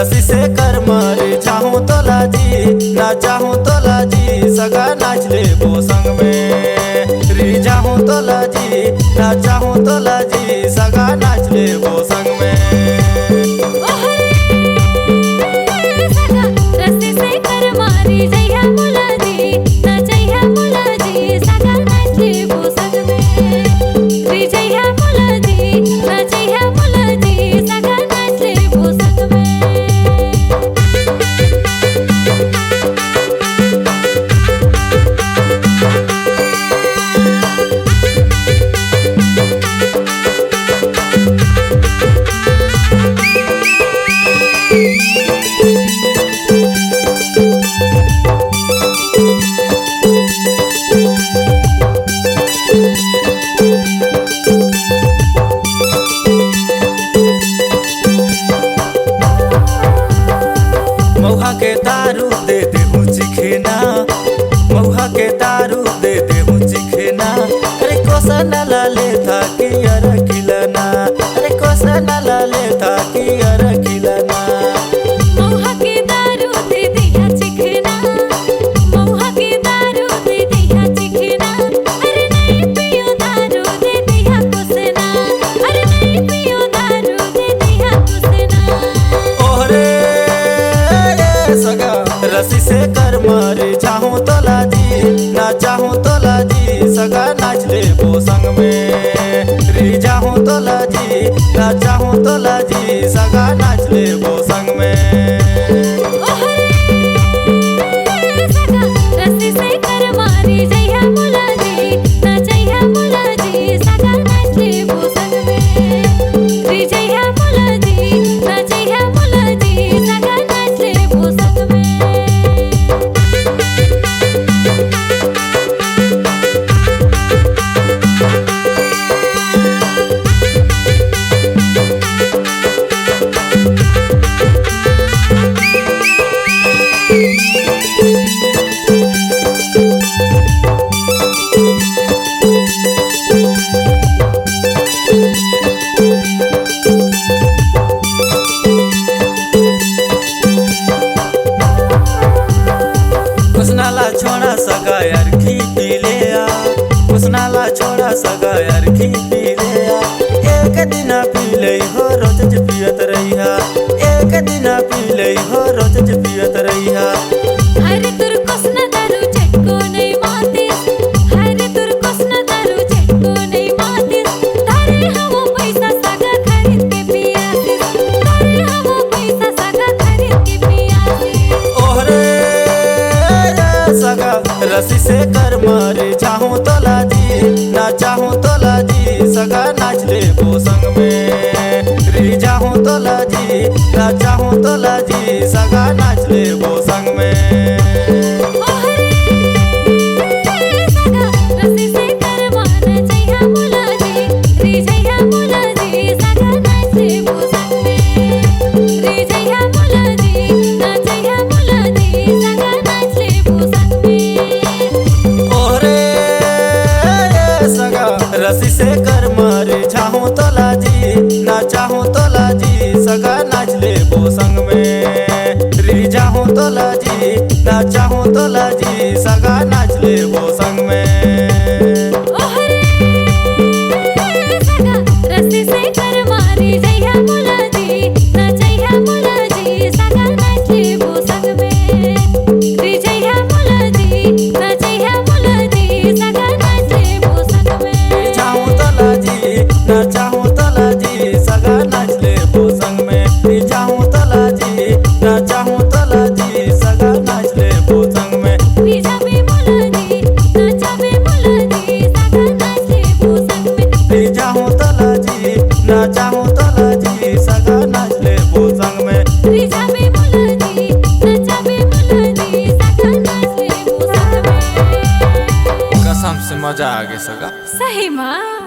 रस्सी से कर मारे चाहूँ तो लाजी ना चाहूँ तो लाजी सगा नाच ले वो संग में री चाहूँ तो लाजी ना चाहूँ तो लाजी सगा नाच ले वो संग में। महुआ के दारू दे दे हूँ चिखेना महुआ के दारू दे दे हूँ चिखेना अरे कोसा नाला लेता कि यार खिलाना अरे कोसा नाला लेता कि यार खिलाना। महुआ के दारू दे दे या चिखेना महुआ के दारू दे दे या चिखेना अरे नहीं पियो दारू दे दे या कोसना अरे नहीं पियो दारू दे दे या कोसना। ओरे सगा रस्सी से कर मारे चाहूँ तो लाजी ना चाहूँ तो लाजी सगा नाच ले वो संग में री चाहूँ तो लाजी ना चाहूँ तो लाजी सगा नाच ले वो संग में। सगा रस्सी से कर मारे जइया मुलाजी ना जइया मुलाजी सगा नाच ले वो संग में री जइया मुलाजी ना जइया मुलाजी सगा नाच ले वो संग में। कुसनाला छोड़ा सगा यार घी पी ले आ कुसनाला छोड़ा सगा यार घी पी ले आ एक दिन पी ले हो रोज पियत रहिया एक दिन पी ले हो रोज पियत रहिया। हरे तुर कोसना दारू चटको नहीं मातिस हरे तुर कोसना दारू चटको नहीं मातिस तारे हमो पैसा सगा खरीद के पियासिस तारे हमो पैसा सगा खरीद के पियासिस। ओहरे सगा रस्सी से कर मारे चाहूँ तो लाजी ना चाहूँ तो लाजी सगा नाच ले वो संग में री चाहूँ तो लाजी ना चाहूँ तो लाजी सगा नाच ले वो संग में। सगा रस्सी से कर मारे जइया मुलाजी री जइया मुलाजी सगा नाच ले वो संग में री जइया मुलाजी ना जइया मुलाजी सगा नाच ले वो संग में। ओरे सगा रस्सी से कर मारे चाहूँ तो लाजी ना चाहूँ तो लाजी सगा नाच ले वो संग में री चाहूँ तो लाजी ना चाहूँ तो लाजी सगा नाच ले वो संग में। सगा रस्सी से कर मारे जइया मुलाजी ना जइया मुलाजी सगा नाच ले वो संग में री जइया मुलाजी ना जइया मुलाजी सगा नाच ले वो संग में। चाहूँ तो लाजी ना चाहूँ तो लाजी सगा नाच ले वो संग में री चाहूँ तो लाजी ना चाहूँ तो लाजी सगा नाच ले वो संग में। री जाबे मुलाजी ना जाबे मुलाजी सगा नाच ले वो संग में री चाहूँ तो लाजी ना चाहूँ तो लाजी सगा नाच ले वो संग में। री जाबे मुलाजी ना जाबे मुलाजी सगा नाच ले वो संग में। कसम से मजा आ गया सगा। सही माँ।